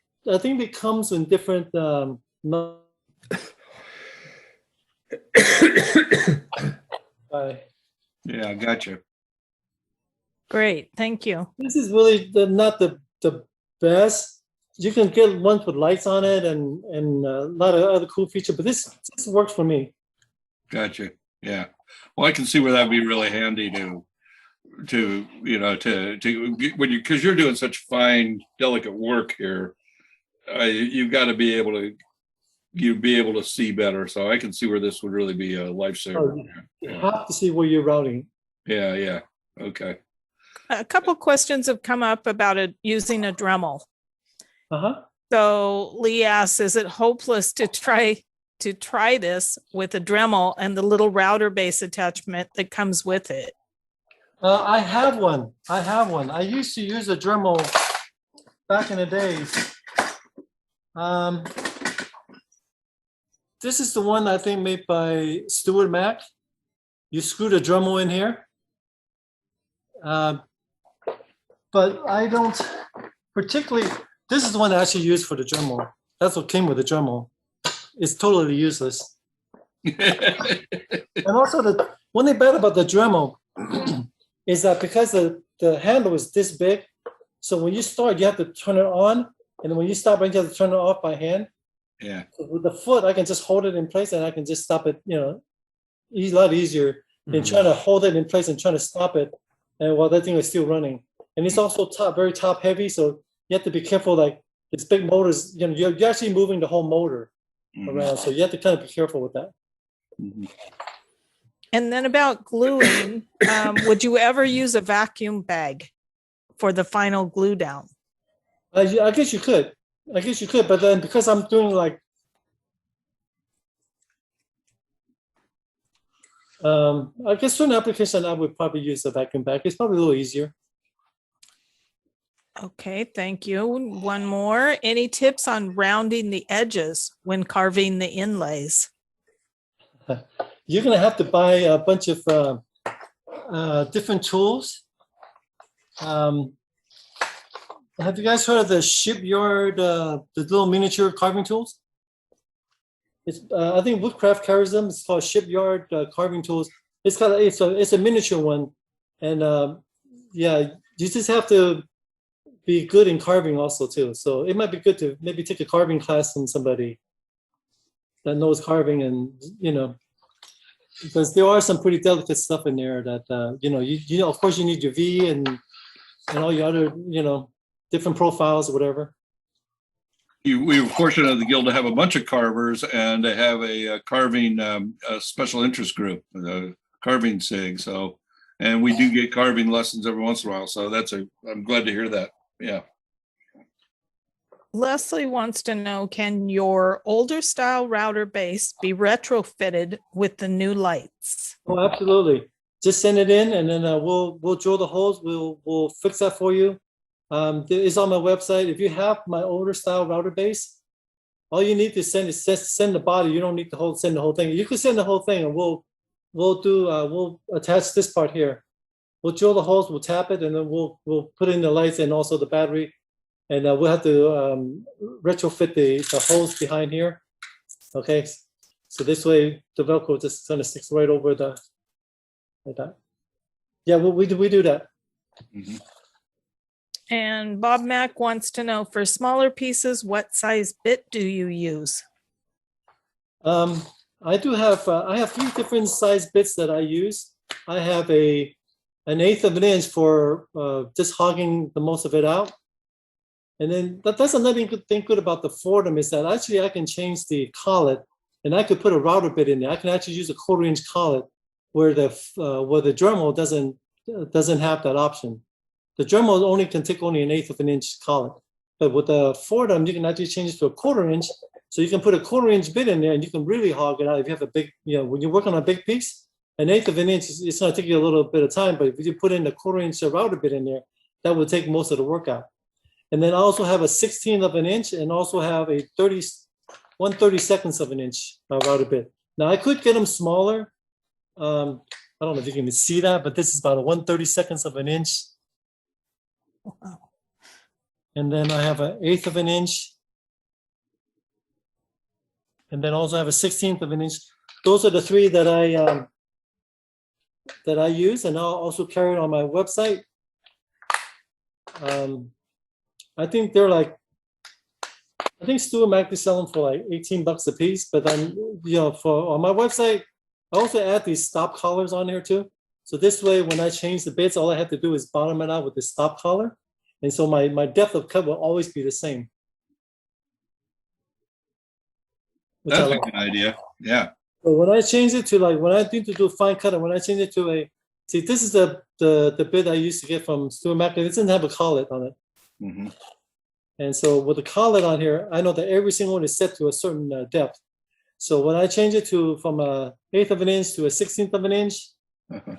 comes in different. Yeah, gotcha. Great, thank you. This is really not the best. You can get ones with lights on it and a lot of other cool features, but this works for me. Gotcha. Yeah. Well, I can see where that'd be really handy to because you're doing such fine, delicate work here. You've got to be able to you'd be able to see better. So I can see where this would really be a lifesaver. You have to see where you're routing. Yeah. Okay. A couple questions have come up about it using a Dremel. Uh-huh. So Lee asks, is it hopeless to try this with a Dremel and the little router base attachment that comes with it? I have one. I used to use a Dremel back in the days. This is the one I think made by Stuart Mac. You screw the Dremel in here. But I don't particularly, this is the one I actually use for the Dremel. That's what came with the Dremel. It's totally useless. And also the one thing bad about the Dremel is that because the handle is this big, so when you start, you have to turn it on, and then when you stop, you have to turn it off by hand. Yeah. So with the foot, I can just hold it in place, and I can just stop it. A lot easier than trying to hold it in place and trying to stop it, and while that thing is still running. And it's also very top heavy, so you have to be careful. Like it's big motors, you're actually moving the whole motor around, so you have to kind of be careful with that. And then about gluing, would you ever use a vacuum bag for the final glue down? I guess you could. But then because I'm doing like, I guess certain application I would probably use a vacuum bag. It's probably a little easier. Okay, thank you. One more. Any tips on rounding the edges when carving the inlays? You're gonna have to buy a bunch of different tools. Have you guys heard of the Shipyard, the little miniature carving tools? It's I think Woodcraft carries them. It's called Shipyard carving tools. It's a miniature one, and yeah, you just have to be good in carving also too. So it might be good to maybe take a carving class from somebody that knows carving, and because there are some pretty delicate stuff in there that of course you need your V and all your other different profiles or whatever. We were fortunate at the Guild to have a bunch of carvers and to have a carving special interest group, carving SIG. So, and we do get carving lessons every once in a while. So I'm glad to hear that. Yeah. Leslie wants to know, can your older style router base be retrofitted with the new lights? Oh, absolutely. Just send it in, and then we'll drill the holes. We'll fix that for you. It's on my website. If you have my older style router base, all you need to send is send the body. You don't need to send the whole thing. You can send the whole thing, and we'll attach this part here. We'll drill the holes. We'll tap it, and then we'll put in the lights and also the battery. And we'll have to retrofit the holes behind here. Okay, so this way the Velcro just kind of sticks right over like that. Yeah, we do that. Mm-hmm. And Bob Mack wants to know, for smaller pieces, what size bit do you use? I do have I have 3 different size bits that I use. I have an 1/8 of an inch for just hogging the most of it out. And then that's another thing good about the Fordham is that actually I can change the collet, and I could put a router bit in there. I can actually use a 1/4 inch collet where the Dremel doesn't have that option. The Dremel only can take only 1/8 of an inch collet, but with the Fordham you can actually change it to a 1/4 inch. So you can put a 1/4 inch bit in there, and you can really hog it out. If you have a big, when you're working on a big piece, 1/8 of an inch it's going to take you a little bit of time. But if you put in a 1/4 inch router bit in there, that would take most of the work out. And then I also have a 1/16 of an inch, and also have a 1/32 of an inch router bit. Now I could get them smaller. I don't know if you can even see that, but this is about a 1/32 of an inch. Wow. And then I have an 1/8 of an inch. And then also have a 1/16 of an inch. Those are the 3 that I use, and I'll also carry it on my website. I think they're like, I think Stuart Mac is selling for like $18 a piece, but then on my website, I also add these stop collars on here too. So this way, when I change the bits, all I have to do is bottom it out with the stop collar, and so my depth of cut will always be the same. which I That's a like. good idea. Yeah. But when I change it to like, when I need to do fine cut, and when I change it to a, see, this is the bit I used to get from Stuart Macklin. It doesn't have a collet on it. Mhm. And so with the collet on here, I know that every single one is set to a certain depth. So when I change it to from a 1/8 of an inch to a 1/16 of an inch, Uh-huh.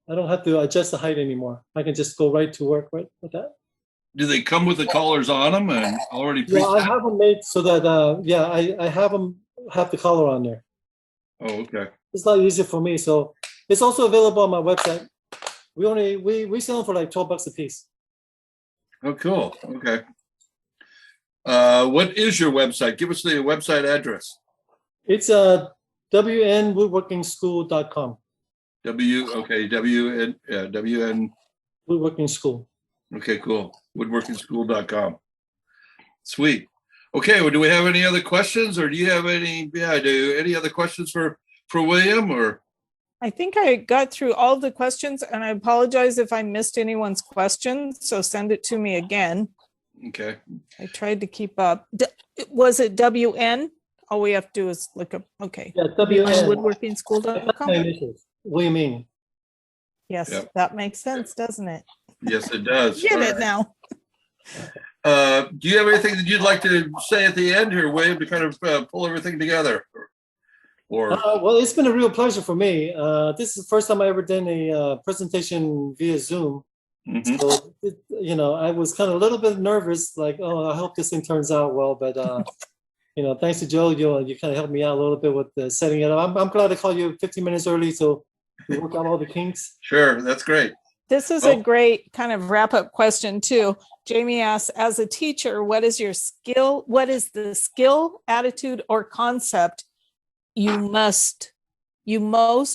I don't have to adjust the height anymore. I can just go right to work right with that. Do they come with the collars on them and already Yeah, I preset? have them made so that, yeah, I have them have the collar on there. Oh, okay. It's a lot easier for me. So it's also available on my website. We sell them for like $12 a piece. Oh, cool. Okay. What is your website? Give us the website address. It's WNwoodworkingSchool.com. WN. Woodworking School. Okay, cool. Woodworkingschool.com. Sweet. Okay, well, do we have any other questions, or do you have any? Yeah, any other questions for William, or? I think I got through all the questions, and I apologize if I missed anyone's questions, so send it to me again. Okay. I tried to keep up. Was it WN? All we have to do is look up, okay. Yeah, WN. Woodworkingschool.com. What do you mean? Yes, Yep. that makes sense, doesn't it? Yes, it does. Get All it right. now. Do you have anything that you'd like to say at the end here, William, to kind of pull everything together? Or Well, it's been a real pleasure for me. This is the first time I ever done a presentation via Zoom. Mhm. So, I was kind of a little bit nervous, like, oh, I hope this thing turns out well. But, thanks to Joe, you kind of helped me out a little bit with setting it up. I'm glad I called you 15 minutes early so to work out all the kinks. Sure, that's great. This is a great kind of wrap-up question too. Jamie asks, as a teacher, what is your skill? What is the skill, attitude, or concept you most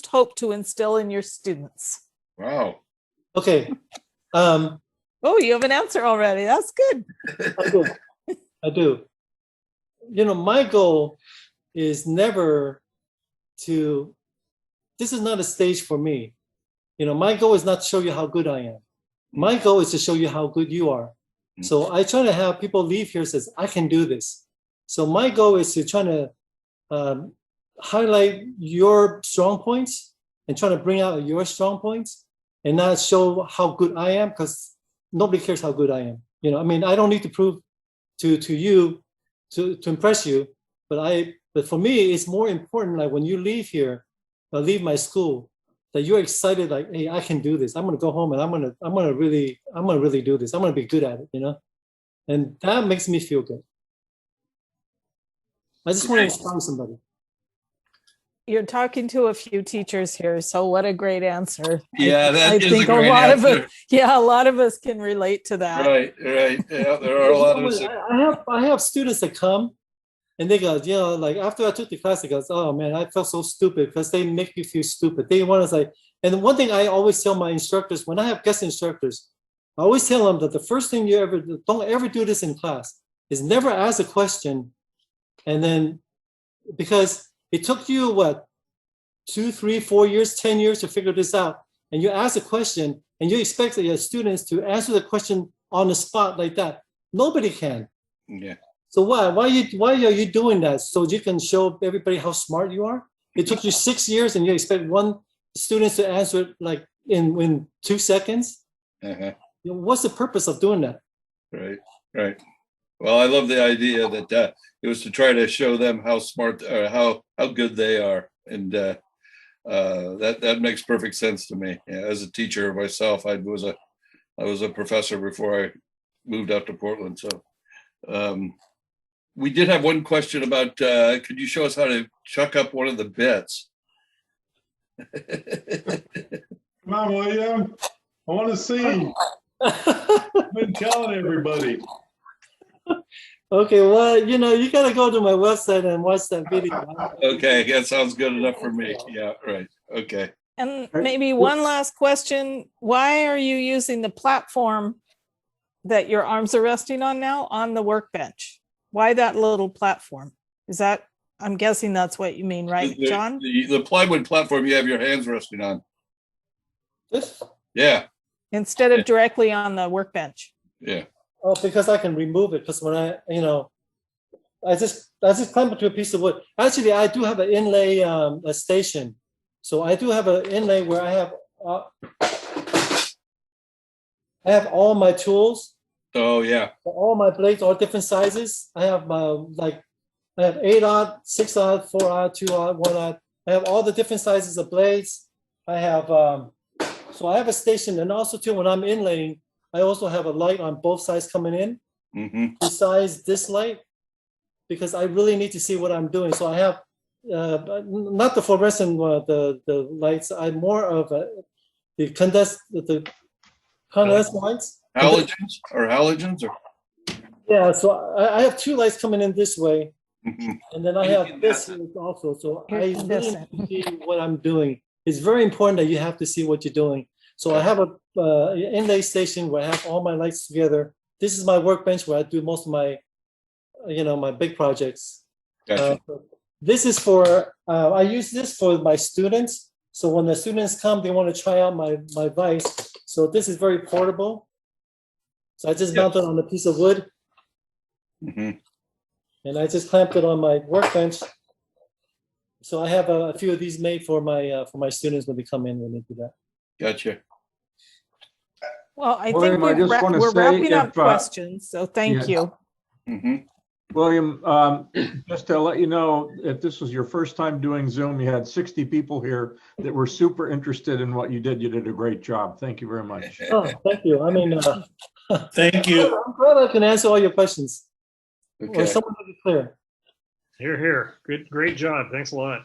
hope to instill in your students? Wow. Okay. Oh, you have an answer already. That's good. I do. My goal is never to, this is not a stage for me. My goal is not to show you how good I am. My goal is to show you how good you are. So I try to have people leave here says, I can do this. So my goal is to try to highlight your strong points and try to bring out your strong points and not show how good I am, because nobody cares how good I am. I don't need to prove to you to impress you, but for me, it's more important, like when you leave here, leave my school, that you're excited, like, hey, I can do this. I'm gonna go home and I'm gonna really do this. I'm gonna be good at it, and that makes me feel good. I just want to inspire somebody. You're talking to a few teachers here, so what a great answer. Yeah, I think a lot of us, a lot of us can relate to that. Right. Yeah, there are a lot of us. I have students that come and they go, like after I took the class, they go, oh man, I felt so stupid, because they make me feel stupid. They want to say, and one thing I always tell my instructors, when I have guest instructors, I always tell them that the first thing don't ever do this in class, is never ask a question. And then, because it took you, 2, 3, 4 years, 10 years to figure this out. And you ask a question and you expect your students to answer the question on the spot like that. Nobody can. Yeah. So why are you doing that? So you can show everybody how smart you are? It took you 6 years and you expect one student to answer it like in 2 seconds? Uh-huh. What's the purpose of doing that? Right. Well, I love the idea that it was to try to show them how smart or how good they are, and that makes perfect sense to me. Yeah, as a teacher myself, I was a professor before I moved out to Portland. So we did have one question about could you show us how to chuck up one of the bits? Come on, William. I want to see. I've been telling everybody. Okay, well, you gotta go to my website and watch that video. Okay, that sounds good enough for me. Yeah, right. Okay. And maybe one last question. Why are you using the platform that your arms are resting on now on the workbench? Why that little platform? I'm guessing that's what you mean, right, John? The plywood platform you have your hands resting on. This? Yeah. Instead of directly on the workbench. Yeah. Oh, because I can remove it. Because when I just clamp it to a piece of wood. Actually, I do have an inlay a station. So I do have an inlay where I have all my tools, Oh, yeah. all my blades, all different sizes. I have I have 8/0, 6/0, 4/0, 2/0, 1/0. I have all the different sizes of blades. I have so I have a station, and also too when I'm inlaying, I also have a light on both sides coming in. Mm-hmm. Besides this light, because I really need to see what I'm doing. So I have not the fluorescent the lights. I'm more of the condensed lights. Halogens or Yeah, so I have two lights coming in this way, Mhm. and then I have this also. So I really need to see what I'm doing. It's very important that you have to see what you're doing. So I have a inlay station where I have all my lights together. This is my workbench where I do most of my, my big projects. Gotcha. This is for, I use this for my students. So when the students come, they want to try out my vise. So this is very portable. So I just mount it on a piece of wood. Mhm. And I just clamped it on my workbench. So I have a few of these made for my students when they come in when they do that. Gotcha. Well, I think William, I just wanna we're say wrapping up if, questions, so thank yeah. you. Mhm. William, just to let you know, if this was your first time doing Zoom, you had 60 people here that were super interested in what you did. You did a great job. Thank you very much. Oh, thank you. I mean, Thank you. I'm glad I can answer all your questions. Or Okay. someone make it clear. Here, here. Good, great job. Thanks a lot.